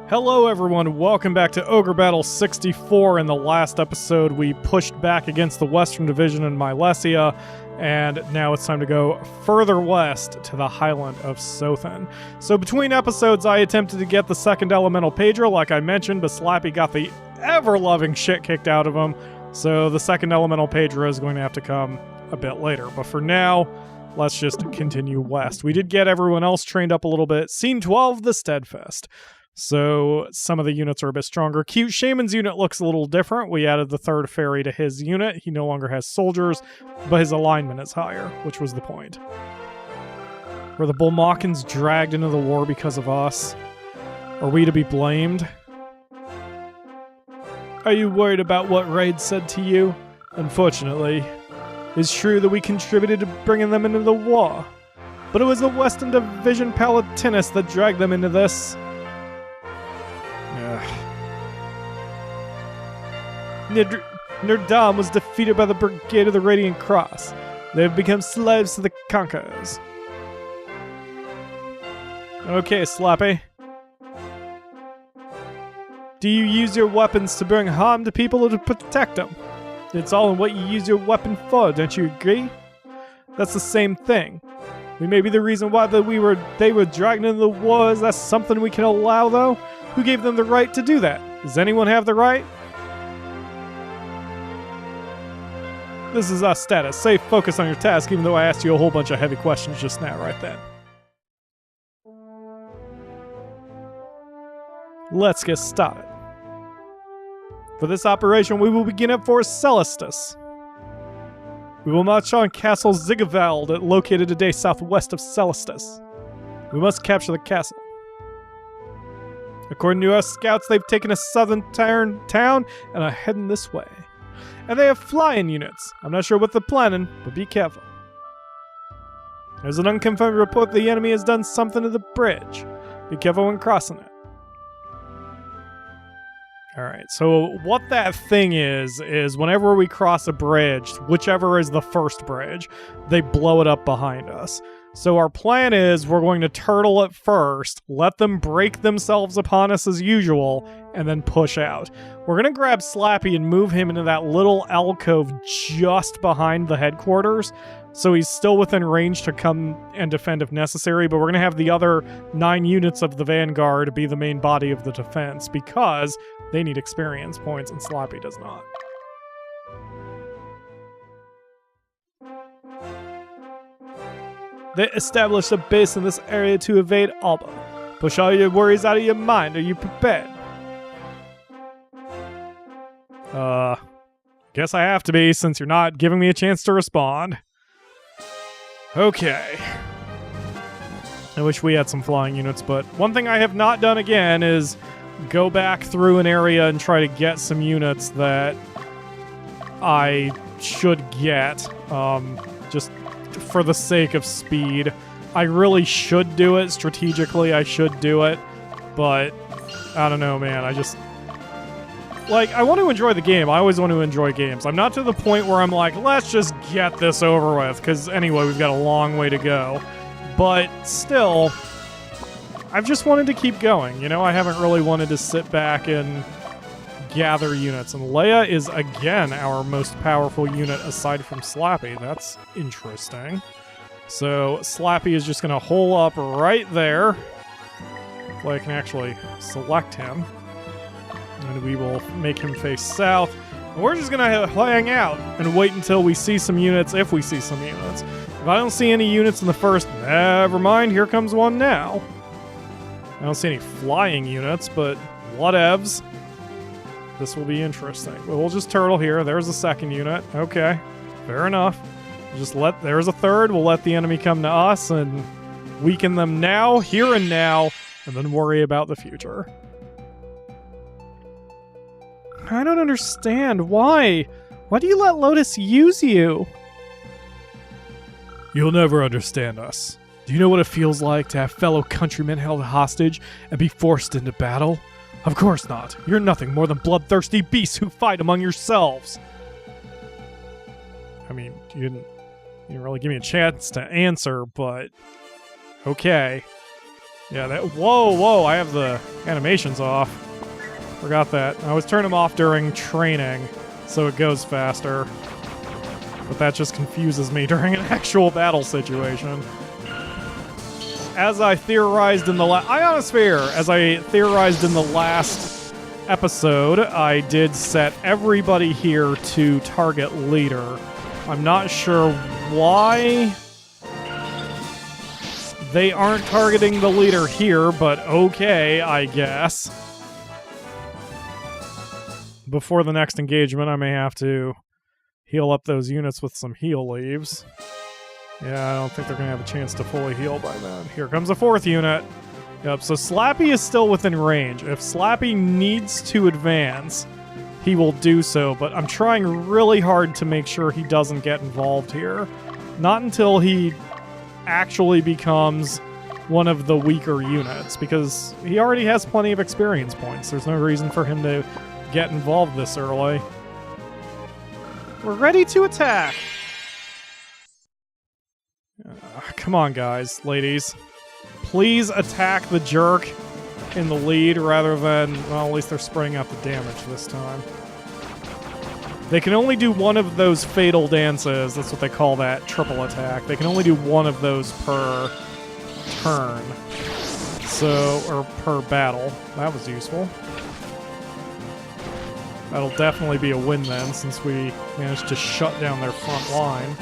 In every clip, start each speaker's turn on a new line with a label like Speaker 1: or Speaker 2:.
Speaker 1: Hello everyone, welcome back to Ogre Battle 64. In the last episode, we pushed back against the Western Division in Milesia, and now it's time to go further west to the Highland of Sothan. So between episodes, I attempted to get the second elemental Pedro, like I mentioned, but Slappy got the ever-loving shit kicked out of him, so the second elemental Pedro is going to have to come a bit later. But for now, let's just continue west. We did get everyone else trained up a little bit. Scene 12, the Steadfast. So some of the units are a bit stronger. Cute Shaman's unit looks a little different. We added the third fairy to his unit. He no longer has soldiers, but his alignment is higher, which was the point. Were the Bullmockins dragged into the war because of us? Are we to be blamed? Are you worried about what Raid said to you? Unfortunately, it's true that we contributed to bringing them into the war, but it was the Western Division Palatinus that dragged them into this. Nerdam was defeated by the Brigade of the Radiant Cross. They have become slaves to the conquerors. Okay, Slappy. Do you use your weapons to bring harm to people or to protect them? It's all in what you use your weapon for, don't you agree? That's the same thing. We may be the reason why they were dragged into the war. Is that something we can allow, though? Who gave them the right to do that? Does anyone have the right? This is our status. Say focus on your task, even though I asked you a whole bunch of heavy questions just now, right then. Let's get started. For this operation, we will begin at Fort Celestis. We will march on Castle Zigavald, located today southwest of Celestis. We must capture the castle. According to our scouts, they've taken a southern town and are heading this way. And they have flying units. I'm not sure what they're planning, but be careful. There's an unconfirmed report the enemy has done something to the bridge. Be careful when crossing it. Alright, so what that thing is whenever we cross a bridge, whichever is the first bridge, they blow it up behind us. So our plan is we're going to turtle it first, let them break themselves upon us as usual, and then push out. We're going to grab Slappy and move him into that little alcove just behind the headquarters, so he's still within range to come and defend if necessary, but we're going to have the other 9 units of the Vanguard be the main body of the defense, because they need experience points and Slappy does not. They established a base in this area to evade Alba. Push all your worries out of your mind. Are you prepared? Guess I have to be, since you're not giving me a chance to respond. Okay. I wish we had some flying units, but one thing I have not done again is go back through an area and try to get some units that I should get, just for the sake of speed. I really should do it strategically. I should do it, but I don't know, man. I just I want to enjoy the game. I always want to enjoy games. I'm not to the point where I'm like, let's just get this over with, because anyway, we've got a long way to go. But still, I've just wanted to keep going. You know, I haven't really wanted to sit back and gather units. And Leia is, again, our most powerful unit aside from Slappy. That's interesting. So Slappy is just going to hole up right there. Hopefully I can actually select him. And we will make him face south. And we're just going to hang out and wait until we see some units, if we see some units. If I don't see any units in the first, never mind, here comes one now. I don't see any flying units, but whatevs. This will be interesting. We'll just turtle here. There's a second unit. Okay, fair enough. There's a third. We'll let the enemy come to us and weaken them now, here and now, and then worry about the future. I don't understand. Why? Why do you let Lotus use you? You'll never understand us. Do you know what it feels like to have fellow countrymen held hostage and be forced into battle? Of course not. You're nothing more than bloodthirsty beasts who fight among yourselves. I mean, you didn't really give me a chance to answer, but okay. Yeah, that... Whoa, I have the animations off. Forgot that. I always turn them off during training, so it goes faster. But that just confuses me during an actual battle situation. As I theorized in the Ionosphere, as I theorized in the last episode, I did set everybody here to target leader. I'm not sure why they aren't targeting the leader here, but okay, I guess. Before the next engagement, I may have to heal up those units with some heal leaves. Yeah, I don't think they're going to have a chance to fully heal by then. Here comes the 4th unit. Yep, so Slappy is still within range. If Slappy needs to advance, he will do so, but I'm trying really hard to make sure he doesn't get involved here. Not until he actually becomes one of the weaker units, because he already has plenty of experience points. There's no reason for him to get involved this early. We're ready to attack! Come on, guys, ladies. Please attack the jerk in the lead rather than... Well, at least they're spreading out the damage this time. They can only do one of those fatal dances. That's what they call that triple attack. They can only do one of those per turn. So, or per battle. That was useful. That'll definitely be a win then, since we managed to shut down their front line.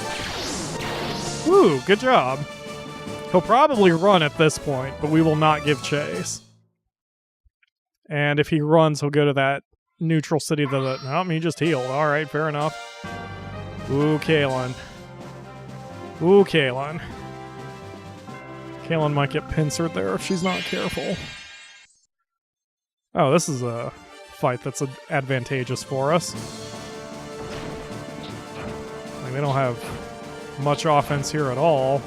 Speaker 1: Woo, good job. He'll probably run at this point, but we will not give chase. And if he runs, he'll go to that neutral city that... No, he just healed. Alright, fair enough. Ooh, Kalen. Ooh, Kalen. Kalen might get pincered there if she's not careful. Oh, this is a fight that's advantageous for us. Like, they don't have much offense here at all.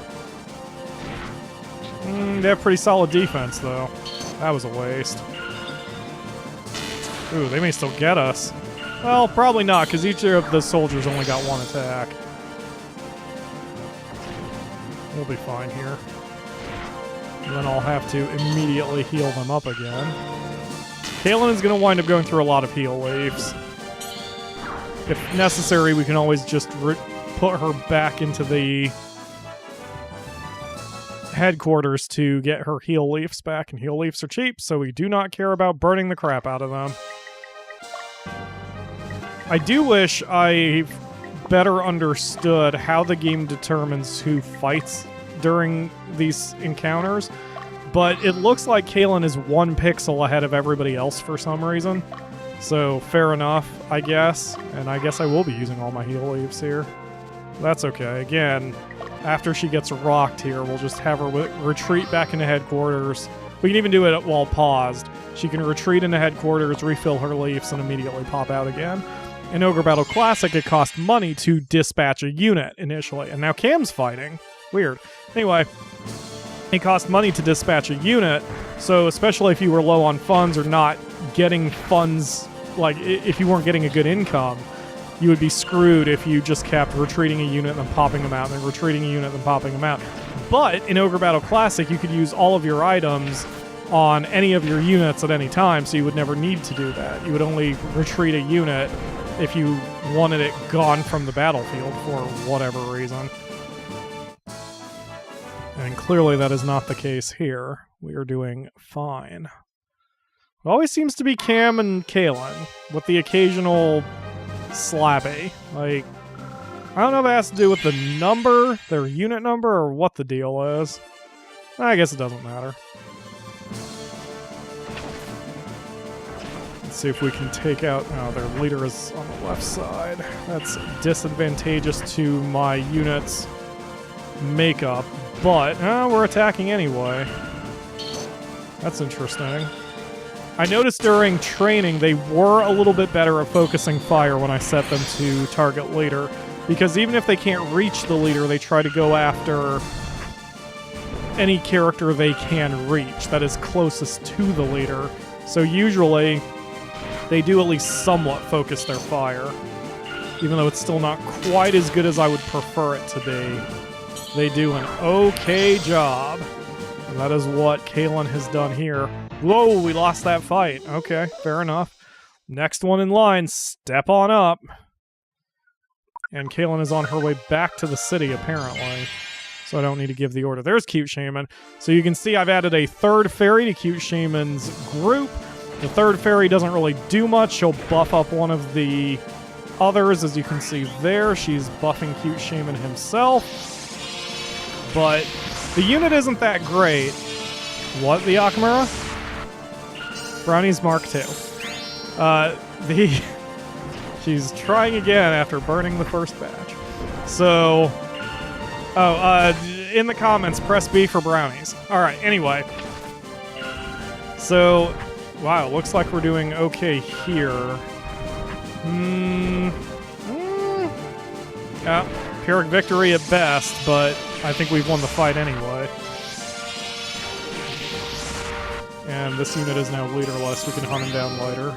Speaker 1: They have pretty solid defense, though. That was a waste. Ooh, they may still get us. Well, probably not, because each of the soldiers only got one attack. We'll be fine here. And then I'll have to immediately heal them up again. Kalen is going to wind up going through a lot of heal waves. If necessary, we can always just put her back into the headquarters to get her heal leaves back, and heal leaves are cheap, so we do not care about burning the crap out of them. I do wish I better understood how the game determines who fights during these encounters, but it looks like Kalen is 1 pixel ahead of everybody else for some reason. So, fair enough, I guess. And I guess I will be using all my heal leaves here. That's okay. Again, after she gets rocked here, we'll just have her retreat back into headquarters. We can even do it while paused. She can retreat into headquarters, refill her leaves, and immediately pop out again. In Ogre Battle Classic, it cost money to dispatch a unit initially, and now Cam's fighting. Weird. Anyway, it cost money to dispatch a unit, so especially if you were low on funds or not getting funds, like if you weren't getting a good income, you would be screwed if you just kept retreating a unit and then popping them out, and then retreating a unit and then popping them out. But in Ogre Battle Classic, you could use all of your items on any of your units at any time, so you would never need to do that. You would only retreat a unit if you wanted it gone from the battlefield for whatever reason. And clearly that is not the case here. We are doing fine. It always seems to be Cam and Kalen, with the occasional Slappy. Like, I don't know if it has to do with the number, their unit number, or what the deal is. I guess it doesn't matter. Let's see if we can take out... Oh, their leader is on the left side. That's disadvantageous to my unit's makeup, but we're attacking anyway. That's interesting. I noticed during training they were a little bit better at focusing fire when I set them to target leader, because even if they can't reach the leader, they try to go after any character they can reach that is closest to the leader. So usually they do at least somewhat focus their fire, even though it's still not quite as good as I would prefer it to be. They do an okay job. And that is what Kalen has done here. Whoa, we lost that fight. Okay, fair enough. Next one in line, step on up. And Kalen is on her way back to the city, apparently. So I don't need to give the order. There's Cute Shaman. So you can see I've added a third fairy to Cute Shaman's group. The third fairy doesn't really do much. She'll buff up one of the others, as you can see there. She's buffing Cute Shaman himself. But the unit isn't that great. What, the Akamura? Brownie's Mark II. She's trying again after burning the first batch. So, in the comments, press B for brownies. All right, anyway. So, wow, looks like we're doing okay here. Yeah, Pyrrhic victory at best, but I think we've won the fight anyway. And this unit is now leaderless. We can hunt him down later.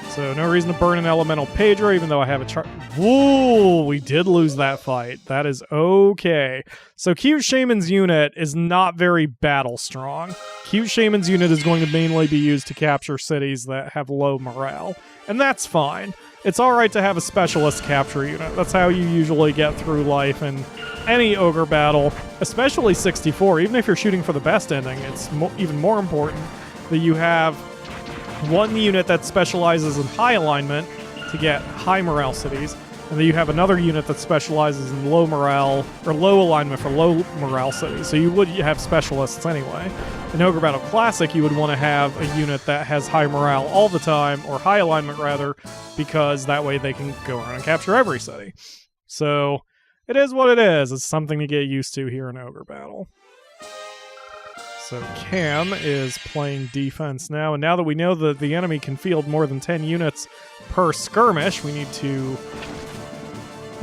Speaker 1: So no reason to burn an elemental Pedro, even though I have a chart. Whoa, we did lose that fight. That is okay. So Cute Shaman's unit is not very battle strong. Cute Shaman's unit is going to mainly be used to capture cities that have low morale. And that's fine. It's alright to have a specialist capture unit. That's how you usually get through life in any Ogre battle, especially 64. Even if you're shooting for the best ending, it's even more important that you have one unit that specializes in high alignment to get high morale cities, and then you have another unit that specializes in low morale, or low alignment for low morale cities. So you would have specialists anyway. In Ogre Battle Classic, you would want to have a unit that has high morale all the time, or high alignment rather, because that way they can go around and capture every city. So it is what it is. It's something to get used to here in Ogre Battle. So Cam is playing defense now, and now that we know that the enemy can field more than 10 units per skirmish, we need to...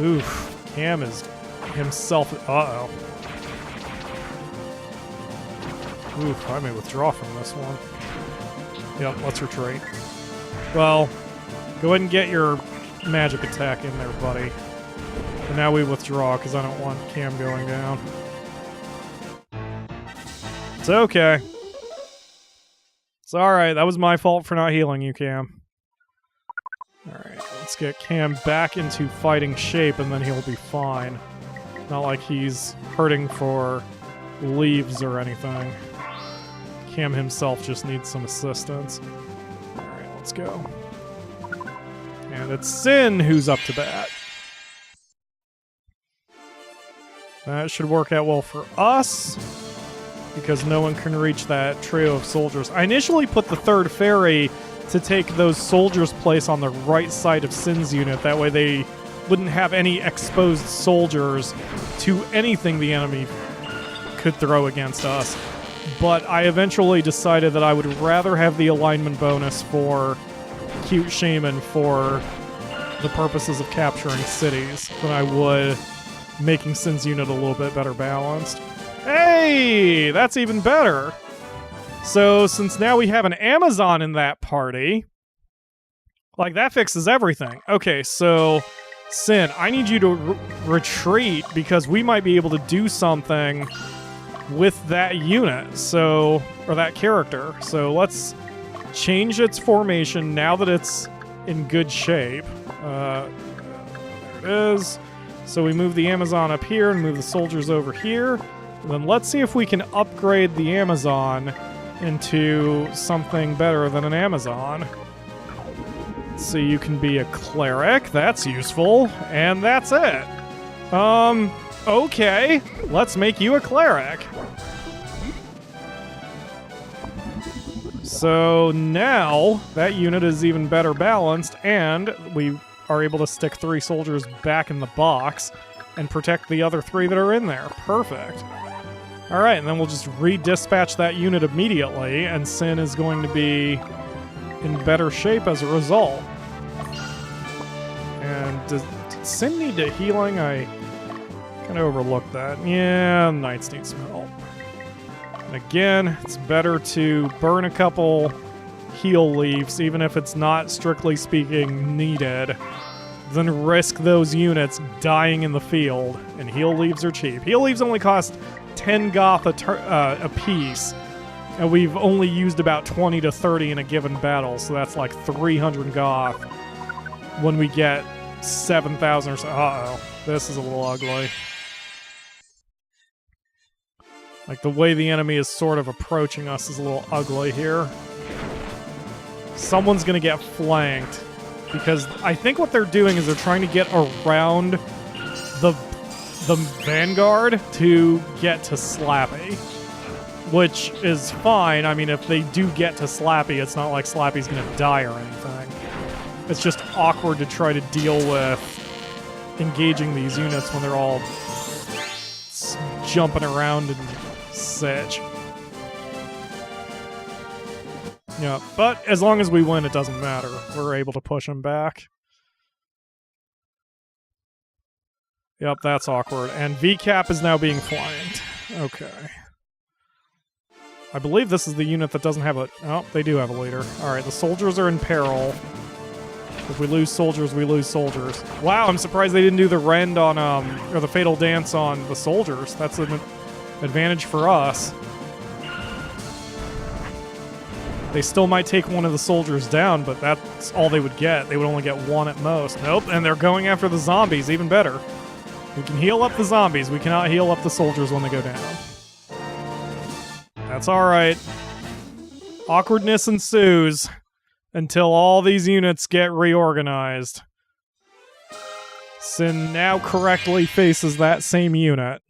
Speaker 1: Oof, Cam is himself... Uh-oh. Oof, I may withdraw from this one. Yep, let's retreat. Well, go ahead and get your magic attack in there, buddy. And now we withdraw, because I don't want Cam going down. It's okay. It's alright. That was my fault for not healing you, Cam. Alright, let's get Cam back into fighting shape, and then he'll be fine. Not like he's hurting for leaves or anything. Cam himself just needs some assistance. Alright, let's go. And it's Sin who's up to bat. That should work out well for us, because no one can reach that trio of soldiers. I initially put the third fairy to take those soldiers' place on the right side of Sin's unit. That way they wouldn't have any exposed soldiers to anything the enemy could throw against us. But I eventually decided that I would rather have the alignment bonus for Cute Shaman for the purposes of capturing cities than I would making Sin's unit a little bit better balanced. Hey, that's even better. So since now we have an Amazon in that party, like that fixes everything. Okay, so Sin, I need you to retreat because we might be able to do something with that unit, so, or that character. So let's change its formation now that it's in good shape. There it is. So we move the Amazon up here and move the soldiers over here. And then let's see if we can upgrade the Amazon into something better than an Amazon. So you can be a cleric. That's useful. And that's it. Okay. Let's make you a cleric. So now that unit is even better balanced, and we are able to stick 3 soldiers back in the box and protect the other 3 that are in there. Perfect. Alright, and then we'll just redispatch that unit immediately, and Sin is going to be in better shape as a result. And did Sin need a healing? I kind of overlooked that. Yeah, Knights need some help. And again, it's better to burn a couple heal leaves, even if it's not strictly speaking needed, than risk those units dying in the field. And heal leaves are cheap. Heal leaves only cost 10 goth a piece, and we've only used about 20 to 30 in a given battle, so that's like 300 goth when we get 7,000 or so. Uh-oh. This is a little ugly. Like, the way the enemy is sort of approaching us is a little ugly here. Someone's gonna get flanked, because I think what they're doing is they're trying to get around the Vanguard to get to Slappy, which is fine. I mean, if they do get to Slappy, it's not like Slappy's gonna die or anything. It's just awkward to try to deal with engaging these units when they're all jumping around and such. Yeah, but as long as we win, it doesn't matter. We're able to push them back. Yep, that's awkward. And VCAP is now being flanked. Okay. I believe this is the unit that doesn't have a... Oh, they do have a leader. Alright, the soldiers are in peril. If we lose soldiers, we lose soldiers. Wow, I'm surprised they didn't do the rend on, or the fatal dance on the soldiers. That's an advantage for us. They still might take one of the soldiers down, but that's all they would get. They would only get one at most. Nope, and they're going after the zombies, even better. We can heal up the zombies. We cannot heal up the soldiers when they go down. That's alright. Awkwardness ensues until all these units get reorganized. Sin now correctly faces that same unit.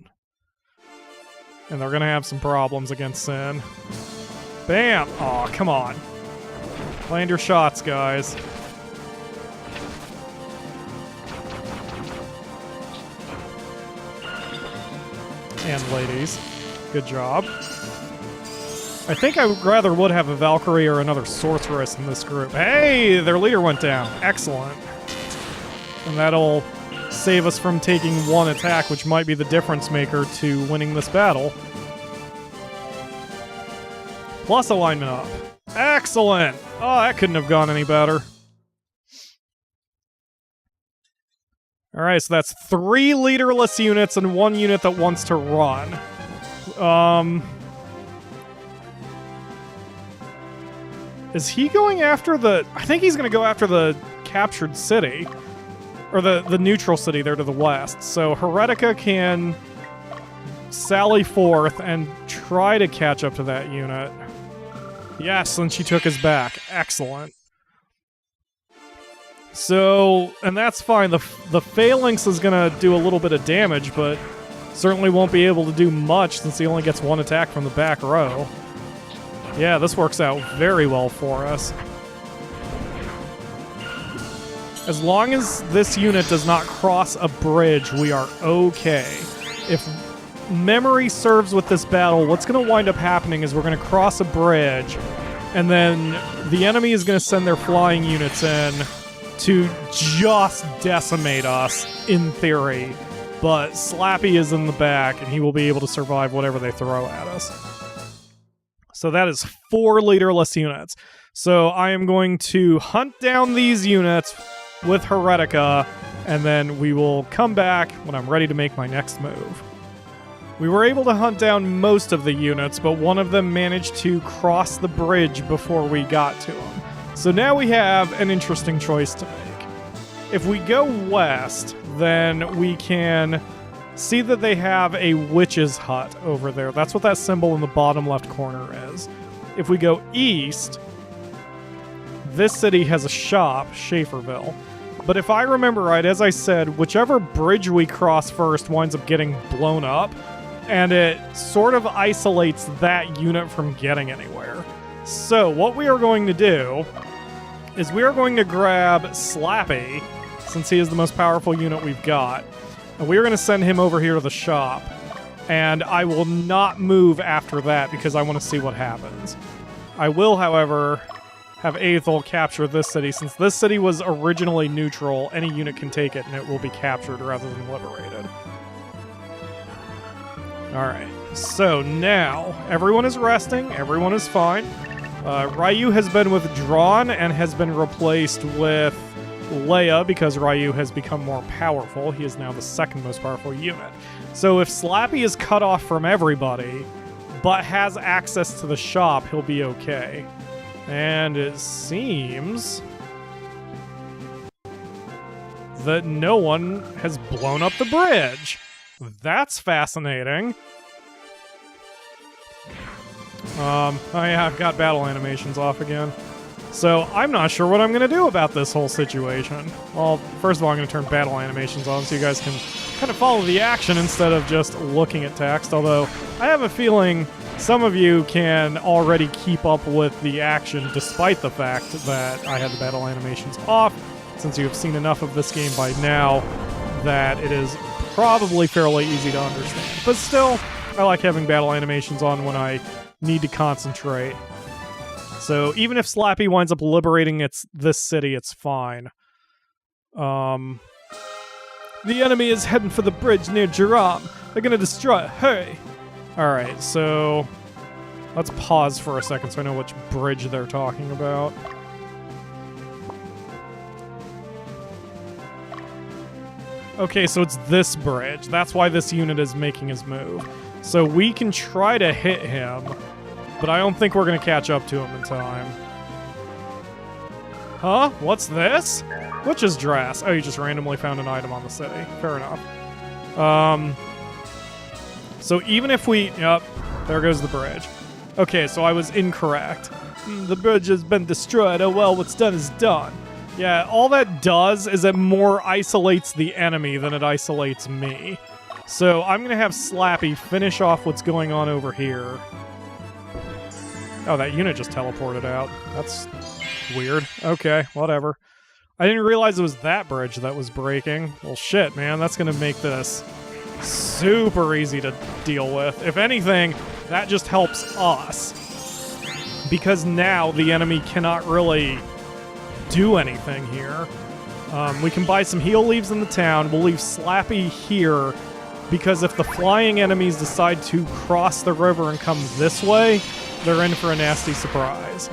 Speaker 1: And they're gonna have some problems against Sin. Bam! Aw, come on. Land your shots, guys. And ladies. Good job. I think I rather would have a Valkyrie or another Sorceress in this group. Hey! Their leader went down. Excellent. And that'll save us from taking one attack, which might be the difference maker to winning this battle. Plus alignment up. Excellent! Oh, that couldn't have gone any better. Alright, so that's 3 leaderless units and 1 unit that wants to run. Is he going after the... I think he's going to go after the captured city. Or the neutral city there to the west. So Heretica can sally forth and try to catch up to that unit. Yes, and she took his back. Excellent. So, and that's fine. The Phalanx is going to do a little bit of damage, but certainly won't be able to do much since he only gets 1 attack from the back row. Yeah, this works out very well for us. As long as this unit does not cross a bridge, we are okay. If memory serves with this battle, what's going to wind up happening is we're going to cross a bridge, and then the enemy is going to send their flying units in to just decimate us, in theory. But Slappy is in the back, and he will be able to survive whatever they throw at us. So that is 4 leaderless units. So I am going to hunt down these units with Heretica, and then we will come back when I'm ready to make my next move. We were able to hunt down most of the units, but one of them managed to cross the bridge before we got to him. So now we have an interesting choice to make. If we go west, then we can see that they have a witch's hut over there. That's what that symbol in the bottom left corner is. If we go east, this city has a shop, Schaeferville. But if I remember right, as I said, whichever bridge we cross first winds up getting blown up, and it sort of isolates that unit from getting anywhere. So what we are going to do is we are going to grab Slappy, since he is the most powerful unit we've got, and we are going to send him over here to the shop. And I will not move after that because I want to see what happens. I will, however, have Aethel capture this city. Since this city was originally neutral, any unit can take it and it will be captured rather than liberated. Alright, so now everyone is resting, everyone is fine. Ryu has been withdrawn and has been replaced with Leia because Ryu has become more powerful. He is now the 2nd most powerful unit. So if Slappy is cut off from everybody, but has access to the shop, he'll be okay. And it seems that no one has blown up the bridge. That's fascinating. Oh yeah, I've got battle animations off again. So I'm not sure what I'm going to do about this whole situation. Well, first of all, I'm going to turn battle animations on so you guys can kind of follow the action instead of just looking at text, although I have a feeling some of you can already keep up with the action despite the fact that I had the battle animations off, since you have seen enough of this game by now that it is probably fairly easy to understand. But still, I like having battle animations on when I need to concentrate. So even if Slappy winds up liberating this city, it's fine. The enemy is heading for the bridge near Jerome. They're gonna destroy it. Hurry! Alright, so let's pause for a second so I know which bridge they're talking about. Okay, so it's this bridge. That's why this unit is making his move. So we can try to hit him, but I don't think we're going to catch up to him in time. Huh? What's this? Witch's dress. Oh, you just randomly found an item on the city. Fair enough. So even if we... Yep, there goes the bridge. Okay, so I was incorrect. The bridge has been destroyed. Oh well, what's done is done. Yeah, all that does is it more isolates the enemy than it isolates me. So I'm going to have Slappy finish off what's going on over here. Oh, that unit just teleported out. That's weird. Okay, whatever. I didn't realize it was that bridge that was breaking. Well, shit, man. That's going to make this super easy to deal with. If anything, that just helps us. Because now the enemy cannot really do anything here. We can buy some heal leaves in the town. We'll leave Slappy here, because if the flying enemies decide to cross the river and come this way, they're in for a nasty surprise.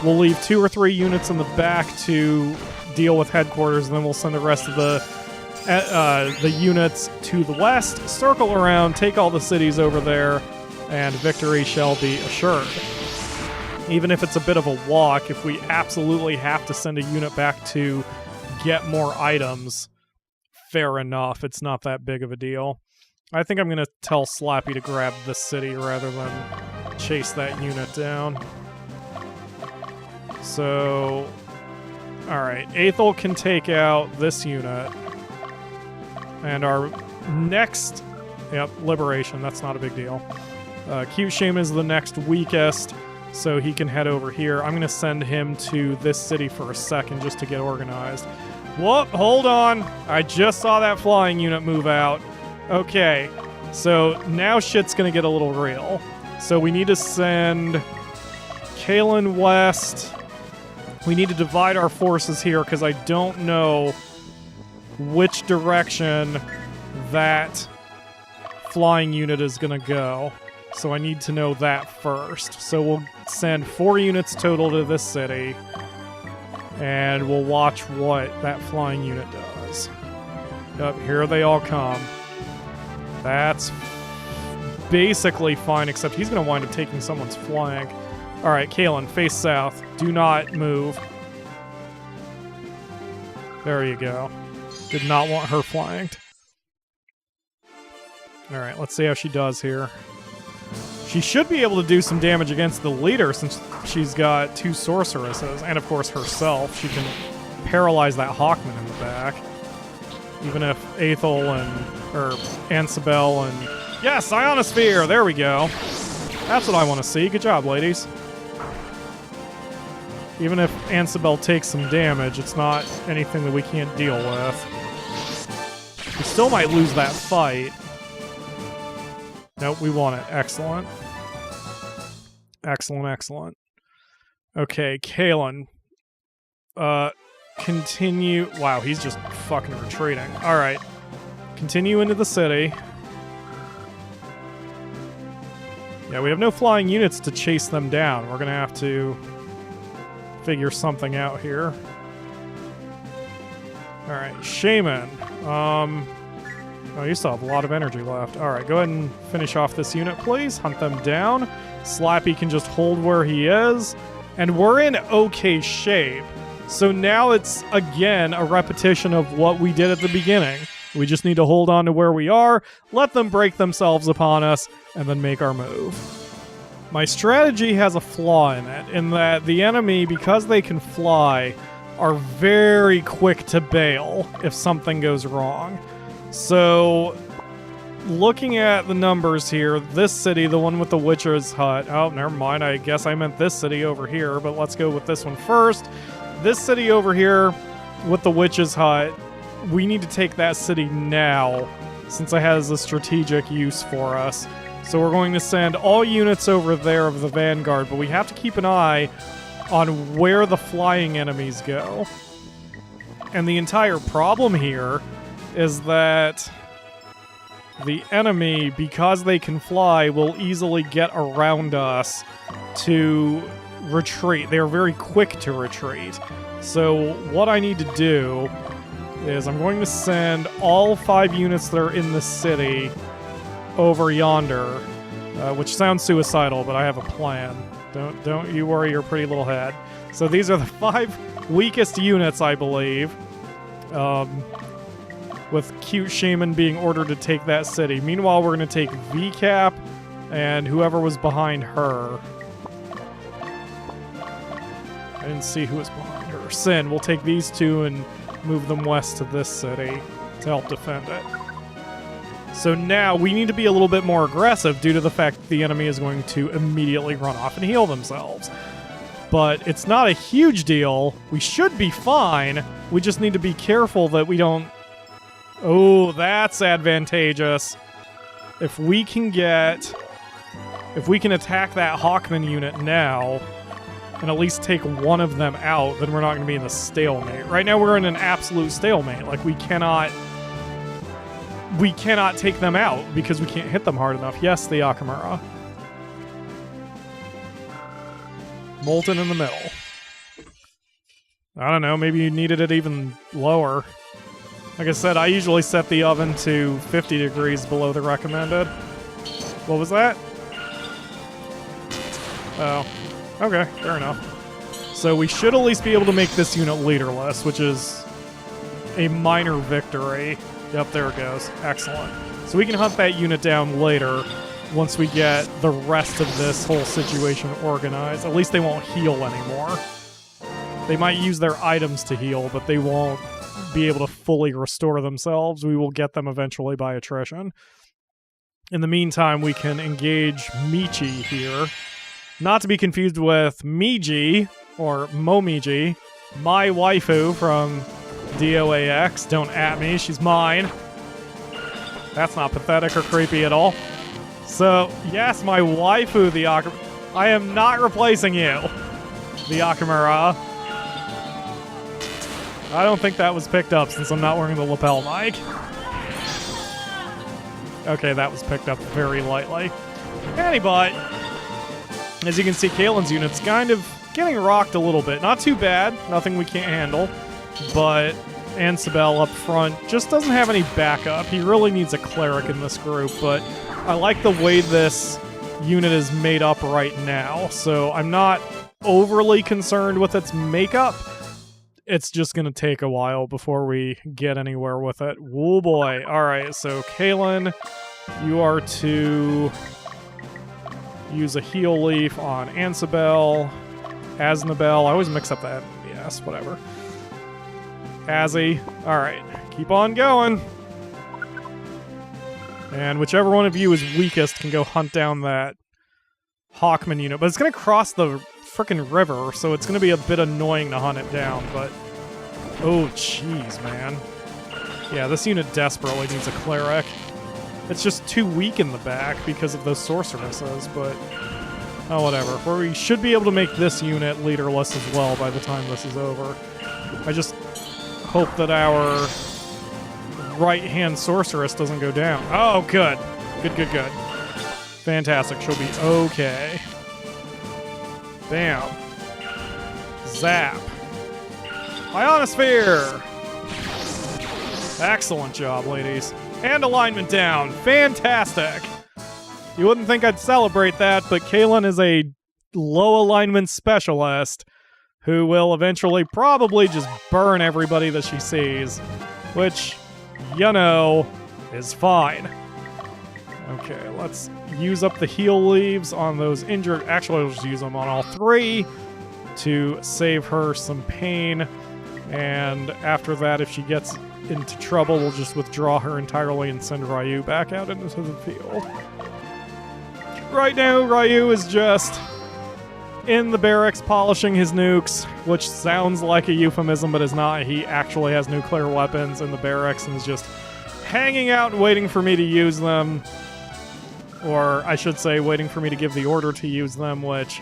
Speaker 1: We'll leave 2 or 3 units in the back to deal with headquarters, and then we'll send the rest of the units to the west, circle around, take all the cities over there, and victory shall be assured. Even if it's a bit of a walk, if we absolutely have to send a unit back to get more items, fair enough. It's not that big of a deal. I think I'm going to tell Slappy to grab this city rather than chase that unit down. So, alright. Aethel can take out this unit. And our next... Yep, Liberation. That's not a big deal. Cute Shame is the next weakest, so he can head over here. I'm going to send him to this city for a second just to get organized. Whoop, hold on. I just saw that flying unit move out. Okay, so now shit's going to get a little real. So we need to send Kalen west. We need to divide our forces here because I don't know which direction that flying unit is going to go. So I need to know that first. So we'll send 4 units total to this city. And we'll watch what that flying unit does. Yep, here they all come. That's basically fine, except he's going to wind up taking someone's flank. Alright, Kalen, face south. Do not move. There you go. Did not want her flanked. Alright, let's see how she does here. She should be able to do some damage against the leader since she's got 2 sorceresses, and of course herself. She can paralyze that Hawkman in the back. Even if Aethel or Ansabel and... Yes, Ionosphere! There we go. That's what I want to see. Good job, ladies. Even if Ansabel takes some damage, it's not anything that we can't deal with. We still might lose that fight. Nope, we won it. Excellent. Excellent, excellent. Okay, Kalen. Continue... Wow, he's just fucking retreating. Alright. Continue into the city. Yeah, we have no flying units to chase them down. We're gonna have to figure something out here. Alright, Shaman. Oh, you still have a lot of energy left. All right, go ahead and finish off this unit, please. Hunt them down. Slappy can just hold where he is. And we're in okay shape. So now it's, again, a repetition of what we did at the beginning. We just need to hold on to where we are, let them break themselves upon us, and then make our move. My strategy has a flaw in it, in that the enemy, because they can fly, are very quick to bail if something goes wrong. So, looking at the numbers here, this city, the one with the witch's hut, oh, never mind, I guess I meant this city over here, but let's go with this one first. This city over here with the witch's hut, we need to take that city now, since it has a strategic use for us. So we're going to send all units over there of the Vanguard, but we have to keep an eye on where the flying enemies go. And the entire problem here is that the enemy, because they can fly, will easily get around us to retreat. They are very quick to retreat. So what I need to do is I'm going to send all 5 units that are in the city over yonder, which sounds suicidal, but I have a plan. Don't you worry your pretty little head. So these are the 5 weakest units, I believe. With Cute Shaman being ordered to take that city. Meanwhile, we're going to take VCAP and whoever was behind her. I didn't see who was behind her. Sin, we'll take these 2 and move them west to this city to help defend it. So now we need to be a little bit more aggressive due to the fact that the enemy is going to immediately run off and heal themselves. But it's not a huge deal. We should be fine. We just need to be careful that we don't... Oh, that's advantageous. If we can attack that Hawkman unit now and at least take one of them out, then we're not going to be in a stalemate. Right now we're in an absolute stalemate. Like, we cannot take them out because we can't hit them hard enough. Yes, the Akamura. Molten in the middle. I don't know, maybe you needed it even lower. Like I said, I usually set the oven to 50 degrees below the recommended. What was that? Oh. Okay, fair enough. So we should at least be able to make this unit leaderless, which is a minor victory. Yep, there it goes. Excellent. So we can hunt that unit down later once we get the rest of this whole situation organized. At least they won't heal anymore. They might use their items to heal, but they won't be able to fully restore themselves. We will get them eventually by attrition. In the meantime, we can engage Michi here. Not to be confused with Miji, or Momiji, my waifu from DOAX. Don't at me, she's mine. That's not pathetic or creepy at all. So, yes, my waifu, the Akamura. I am not replacing you, the Akamura. I don't think that was picked up since I'm not wearing the lapel mic. Okay, that was picked up very lightly. Anyway, as you can see, Kalen's unit's kind of getting rocked a little bit. Not too bad, nothing we can't handle, but Ansabel up front just doesn't have any backup. He really needs a cleric in this group, but I like the way this unit is made up right now, so I'm not overly concerned with its makeup. It's just going to take a while before we get anywhere with it. Woo boy. Alright, so Kalen, you are to use a heal leaf on Ansabel, Aznabel. I always mix up that. Yes, whatever. Azzy. Alright, keep on going. And whichever one of you is weakest can go hunt down that Hawkman unit. But it's going to cross the frickin' river, so it's going to be a bit annoying to hunt it down, but... Oh, jeez, man. Yeah, this unit desperately needs a cleric. It's just too weak in the back because of those sorceresses, but... Oh, whatever. We should be able to make this unit leaderless as well by the time this is over. I just hope that our right-hand sorceress doesn't go down. Oh, good. Good. Fantastic. She'll be okay. Bam. Zap. Ionosphere! Excellent job, ladies. And alignment down. Fantastic. You wouldn't think I'd celebrate that, but Kaylin is a low alignment specialist who will eventually probably just burn everybody that she sees, which, you know, is fine. Okay, let's use up the heal leaves on those injured. Actually, I'll just use them on all three to save her some pain. And after that, if she gets into trouble, we'll just withdraw her entirely and send Ryu back out into the field. Right now, Ryu is just in the barracks polishing his nukes, which sounds like a euphemism, but is not. He actually has nuclear weapons in the barracks and is just hanging out and waiting for me to use them. Or I should say, waiting for me to give the order to use them, which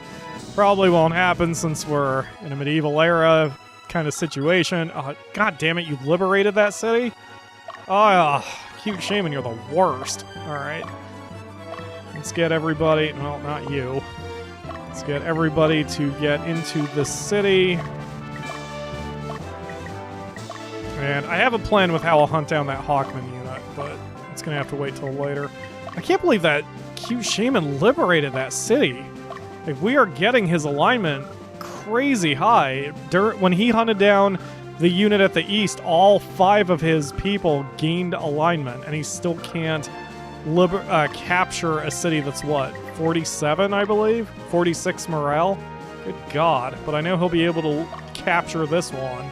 Speaker 1: probably won't happen since we're in a medieval era kind of situation. God damn it, you liberated that city? Oh, cute shaman, you're the worst. Alright. Let's get everybody, well, not you. Let's get everybody to get into the city. And I have a plan with how I'll hunt down that Hawkman unit, but it's going to have to wait till later. I can't believe that cute shaman liberated that city. Like, we are getting his alignment crazy high. When he hunted down the unit at the east, all 5 of his people gained alignment, and he still can't capture a city that's, what, 47, I believe? 46 morale? Good God. But I know he'll be able to capture this one,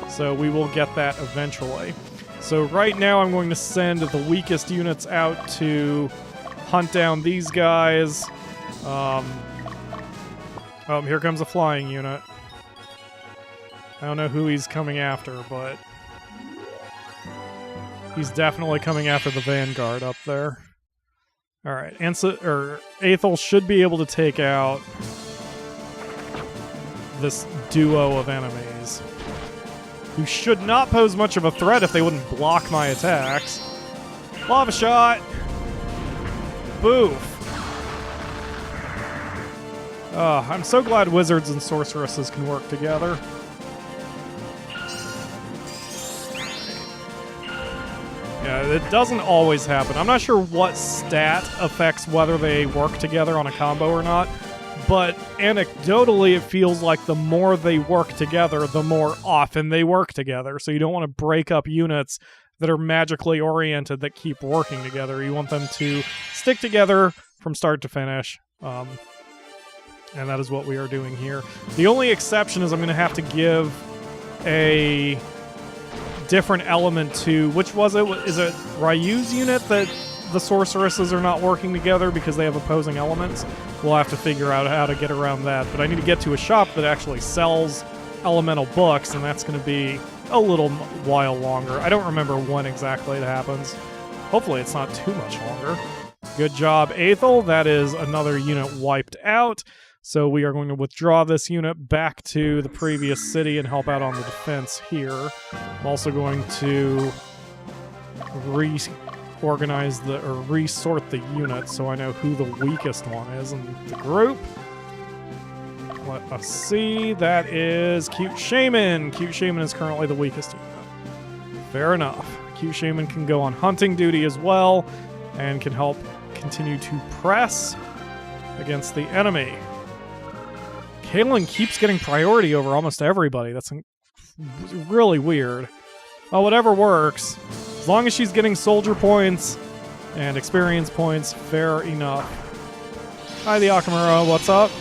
Speaker 1: so we will get that eventually. So right now I'm going to send the weakest units out to hunt down these guys. Oh, here comes a flying unit. I don't know who he's coming after, but he's definitely coming after the Vanguard up there. Alright, Aethel should be able to take out this duo of enemies, who should not pose much of a threat if they wouldn't block my attacks. Lava shot! Boof! I'm so glad wizards and sorceresses can work together. Yeah, it doesn't always happen. I'm not sure what stat affects whether they work together on a combo or not, but anecdotally it feels like the more they work together, the more often they work together. So you don't want to break up units that are magically oriented that keep working together. You want them to stick together from start to finish. And that is what we are doing here. The only exception is I'm going to have to give a different element to, which was it? Is it Ryu's unit that the sorceresses are not working together because they have opposing elements? We'll have to figure out how to get around that. But I need to get to a shop that actually sells elemental books, and that's going to be a little while longer. I don't remember when exactly it happens. Hopefully it's not too much longer. Good job, Aethel. That is another unit wiped out. So we are going to withdraw this unit back to the previous city and help out on the defense here. I'm also going to reorganize or resort the units so I know who the weakest one is in the group. Let us see. That is Cute Shaman. Cute Shaman is currently the weakest unit. Fair enough. Cute Shaman can go on hunting duty as well and can help continue to press against the enemy. Kaylin keeps getting priority over almost everybody. That's really weird. Well, whatever works. As long as she's getting soldier points and experience points, fair enough. Hi, the Akamura. What's up?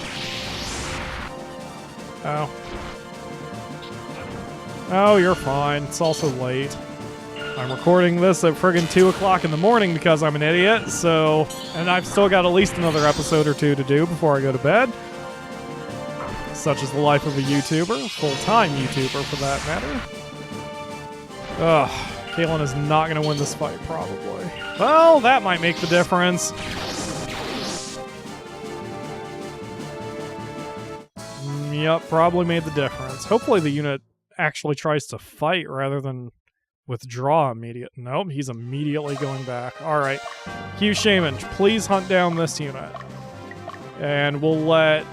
Speaker 1: Oh. Oh, you're fine. It's also late. I'm recording this at friggin' 2 o'clock in the morning because I'm an idiot, so... And I've still got at least another episode or 2 to do before I go to bed. Such is the life of a YouTuber. Full-time YouTuber, for that matter. Ugh. Kaylin is not going to win this fight, probably. Well, that might make the difference. Yep, probably made the difference. Hopefully the unit actually tries to fight rather than withdraw immediately. Nope, he's immediately going back. Alright. Cute Shaman, please hunt down this unit. And we'll let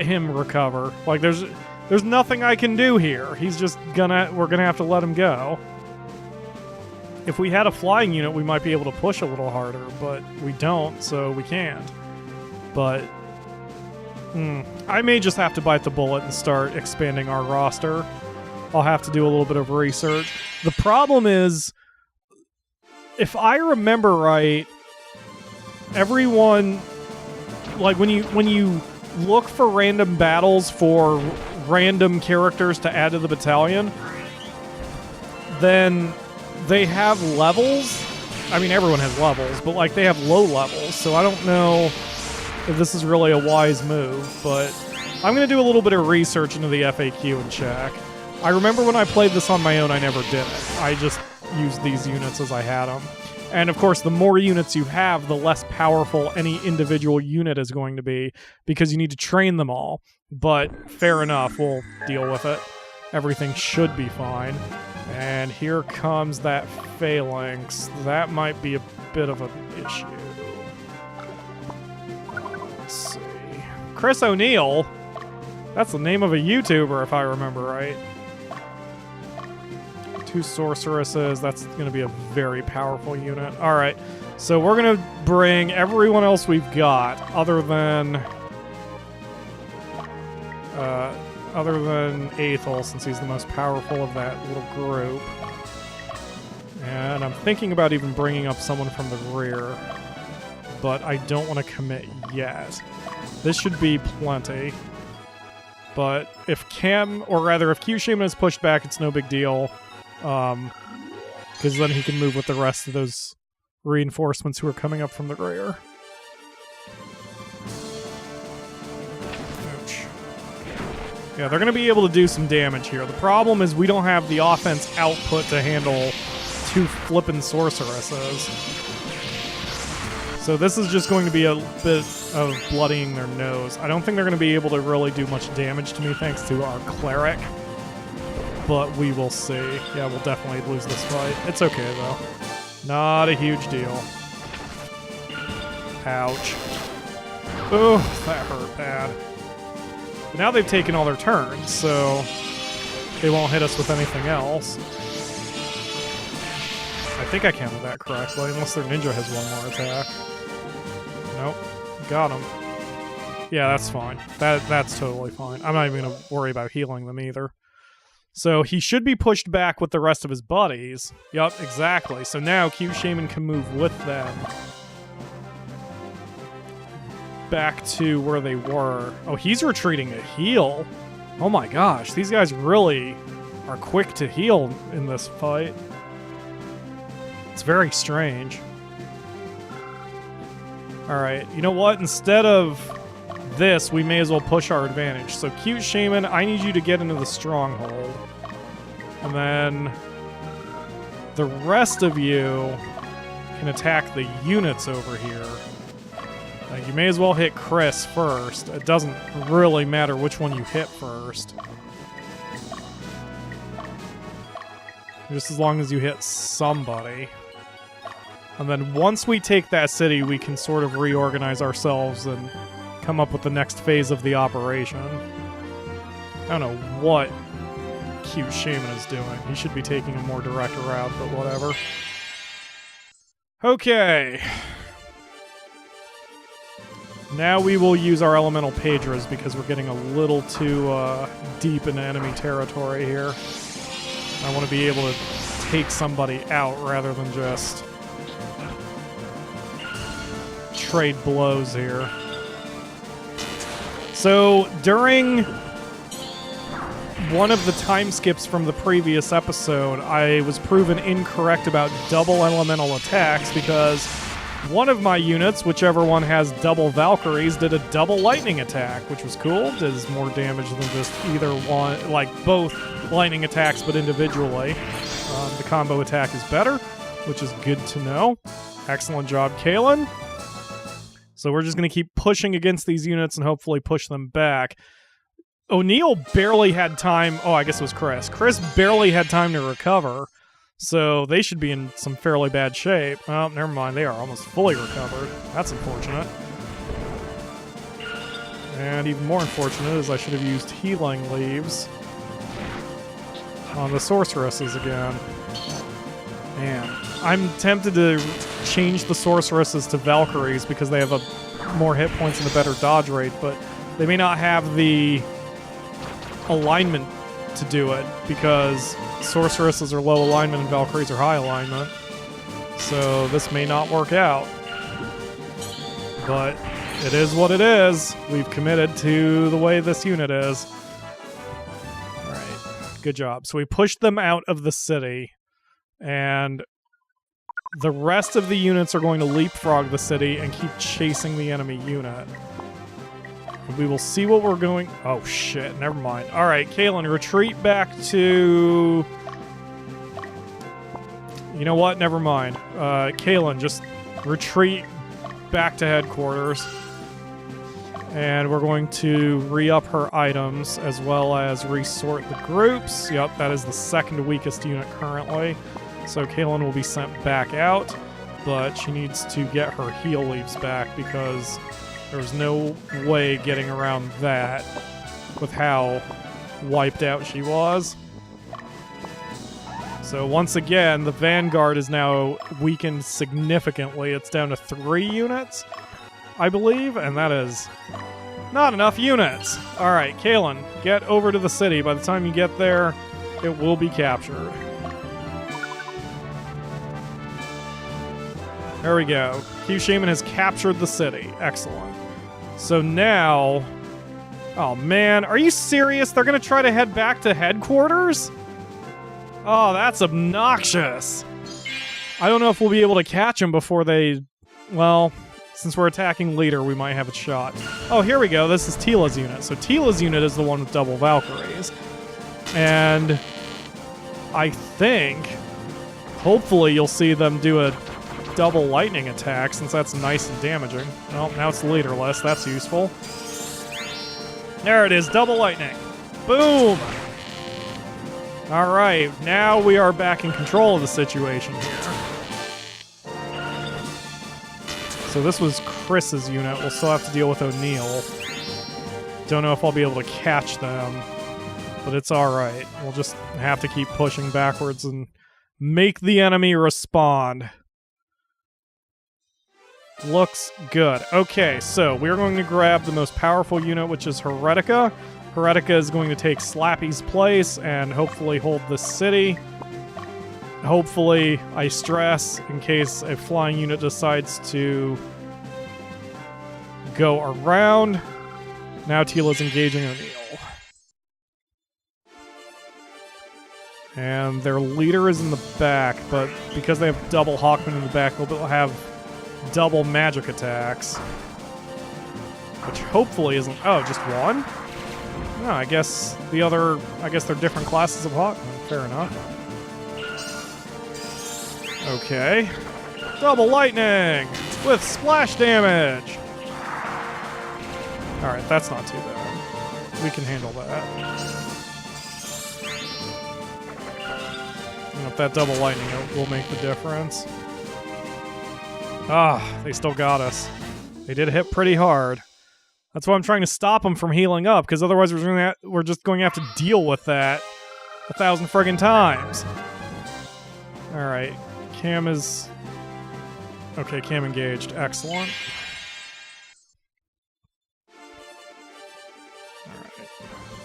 Speaker 1: him recover. Like, there's nothing I can do here. He's just we're gonna have to let him go. If we had a flying unit, we might be able to push a little harder, but we don't, so we can't. But I may just have to bite the bullet and start expanding our roster. I'll have to do a little bit of research. The problem is, if I remember right, everyone, like when you look for random battles for random characters to add to the battalion, then they have levels. I mean, everyone has levels, but like they have low levels, so I don't know if this is really a wise move, but I'm going to do a little bit of research into the FAQ and check. I remember when I played this on my own, I never did it. I just used these units as I had them. And of course, the more units you have, the less powerful any individual unit is going to be, because you need to train them all. But fair enough, we'll deal with it. Everything should be fine. And here comes that phalanx. That might be a bit of an issue. Let's see. Chris O'Neill? That's the name of a YouTuber, if I remember right. 2 sorceresses. That's going to be a very powerful unit. Alright, so we're going to bring everyone else we've got, other than Aethel, since he's the most powerful of that little group. And I'm thinking about even bringing up someone from the rear, but I don't want to commit yet. This should be plenty. But if Q Shaman is pushed back, it's no big deal. Because then he can move with the rest of those reinforcements who are coming up from the rear. Ouch. Yeah, they're going to be able to do some damage here. The problem is we don't have the offense output to handle 2 flippin' sorceresses. So this is just going to be a bit of bloodying their nose. I don't think they're going to be able to really do much damage to me thanks to our cleric. But we will see. Yeah, we'll definitely lose this fight. It's okay, though. Not a huge deal. Ouch. Oh, that hurt bad. But now they've taken all their turns, so they won't hit us with anything else. I think I counted that correctly, unless their ninja has one more attack. Nope. Got him. Yeah, that's fine. That's totally fine. I'm not even going to worry about healing them either. So he should be pushed back with the rest of his buddies. Yup, exactly. So now Q Shaman can move with them back to where they were. Oh, he's retreating to heal. Oh my gosh, these guys really are quick to heal in this fight. It's very strange. Alright, you know what? Instead of this, we may as well push our advantage. So Cute Shaman, I need you to get into the stronghold. And then the rest of you can attack the units over here. You may as well hit Chris first. It doesn't really matter which one you hit first. Just as long as you hit somebody. And then once we take that city, we can sort of reorganize ourselves and come up with the next phase of the operation. I don't know what Cute Shaman is doing. He should be taking a more direct route, but whatever. Okay. Now we will use our elemental Pedras because we're getting a little too deep into enemy territory here. I want to be able to take somebody out rather than just trade blows here. So during one of the time skips from the previous episode, I was proven incorrect about double elemental attacks because one of my units, whichever one has double Valkyries, did a double lightning attack, which was cool. Does more damage than just either one, like both lightning attacks, but individually. The combo attack is better, which is good to know. Excellent job, Kalen. So we're just going to keep pushing against these units and hopefully push them back. O'Neill barely had time. Oh, I guess it was Chris. Chris barely had time to recover. So they should be in some fairly bad shape. Oh, never mind. They are almost fully recovered. That's unfortunate. And even more unfortunate is I should have used healing leaves on the sorceresses again. Man, I'm tempted to change the sorceresses to Valkyries because they have more hit points and a better dodge rate, but they may not have the alignment to do it because sorceresses are low alignment and Valkyries are high alignment. So this may not work out. But it is what it is. We've committed to the way this unit is. Alright, good job. So we pushed them out of the city, and the rest of the units are going to leapfrog the city and keep chasing the enemy unit. We will see what we're going... Oh, shit. Never mind. All right, Kalen, retreat back to... You know what? Never mind. Kalen, just retreat back to headquarters. And we're going to re-up her items as well as resort the groups. Yep, that is the second weakest unit currently. So Kalen will be sent back out, but she needs to get her heal leaves back because there's no way getting around that with how wiped out she was. So once again, the Vanguard is now weakened significantly. It's down to 3 units, I believe, and that is not enough units. All right, Kalen, get over to the city. By the time you get there, it will be captured. There we go. Q Shaman has captured the city. Excellent. So now... Oh, man. Are you serious? They're going to try to head back to headquarters? Oh, that's obnoxious. I don't know if we'll be able to catch them before they... Well, since we're attacking leader, we might have a shot. Oh, here we go. This is Tila's unit. So Tila's unit is the one with double Valkyries. And I think, hopefully, you'll see them do a double lightning attack, since that's nice and damaging. Well, now it's leaderless. That's useful. There it is. Double lightning. Boom! Alright, now we are back in control of the situation here. So this was Chris's unit. We'll still have to deal with O'Neill. Don't know if I'll be able to catch them, but it's alright. We'll just have to keep pushing backwards and make the enemy respond. Looks good. Okay, so we're going to grab the most powerful unit, which is Heretica. Heretica is going to take Slappy's place and hopefully hold the city. Hopefully, I stress, in case a flying unit decides to go around. Now Tila's engaging O'Neill. And their leader is in the back, but because they have double Hawkman in the back, they'll have double magic attacks. Which hopefully isn't... Oh, just one? No, I guess the other... I guess they're different classes of Hawkman. Fair enough. Okay. Double lightning! With splash damage! Alright, that's not too bad. We can handle that. And if that double lightning will make the difference. Ah, they still got us. They did hit pretty hard. That's why I'm trying to stop them from healing up, because otherwise we're just going to have to deal with that 1,000 friggin' times. Alright, Cam is... Okay, Cam engaged. Excellent. Alright,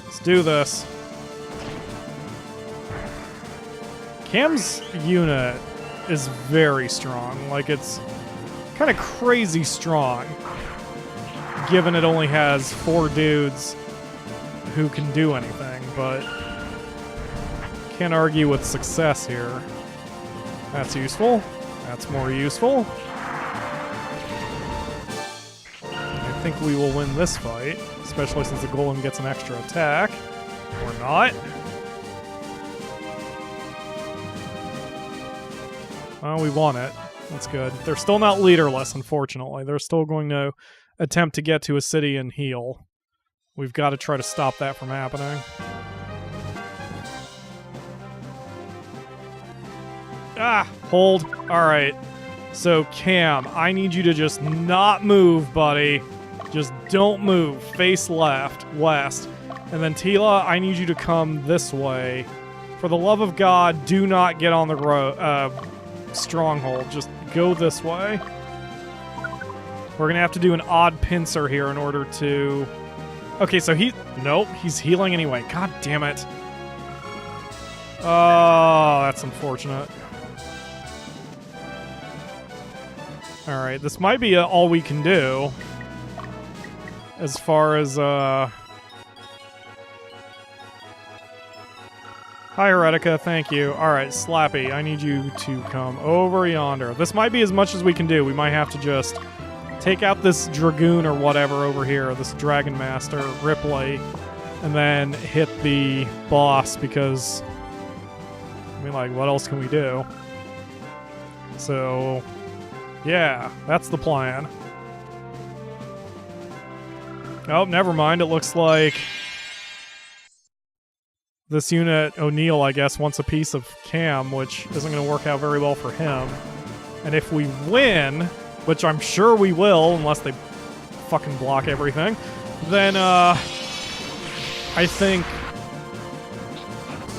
Speaker 1: let's do this. Cam's unit is very strong. Like, it's kind of crazy strong, given it only has 4 dudes who can do anything, but can't argue with success here. That's useful. That's more useful. I think we will win this fight, especially since the golem gets an extra attack. Or not. Well, we won it. That's good. They're still not leaderless, unfortunately. They're still going to attempt to get to a city and heal. We've got to try to stop that from happening. Ah! Hold. Alright. So, Cam, I need you to just not move, buddy. Just don't move. Face left, west. And then Tila, I need you to come this way. For the love of God, do not get on the road. stronghold. Just go this way. We're going to have to do an odd pincer here in order to... Okay, so nope, he's healing anyway. God damn it. Oh, that's unfortunate. Alright, this might be all we can do. As far as, Hi, Heretica, thank you. Alright, Slappy, I need you to come over yonder. This might be as much as we can do. We might have to just take out this Dragoon or whatever over here, this Dragon Master, Ripley, and then hit the boss because, I mean, like, what else can we do? So, yeah, that's the plan. Oh, never mind. It looks like this unit, O'Neill, I guess, wants a piece of Cam, which isn't going to work out very well for him. And if we win, which I'm sure we will, unless they fucking block everything, then, I think...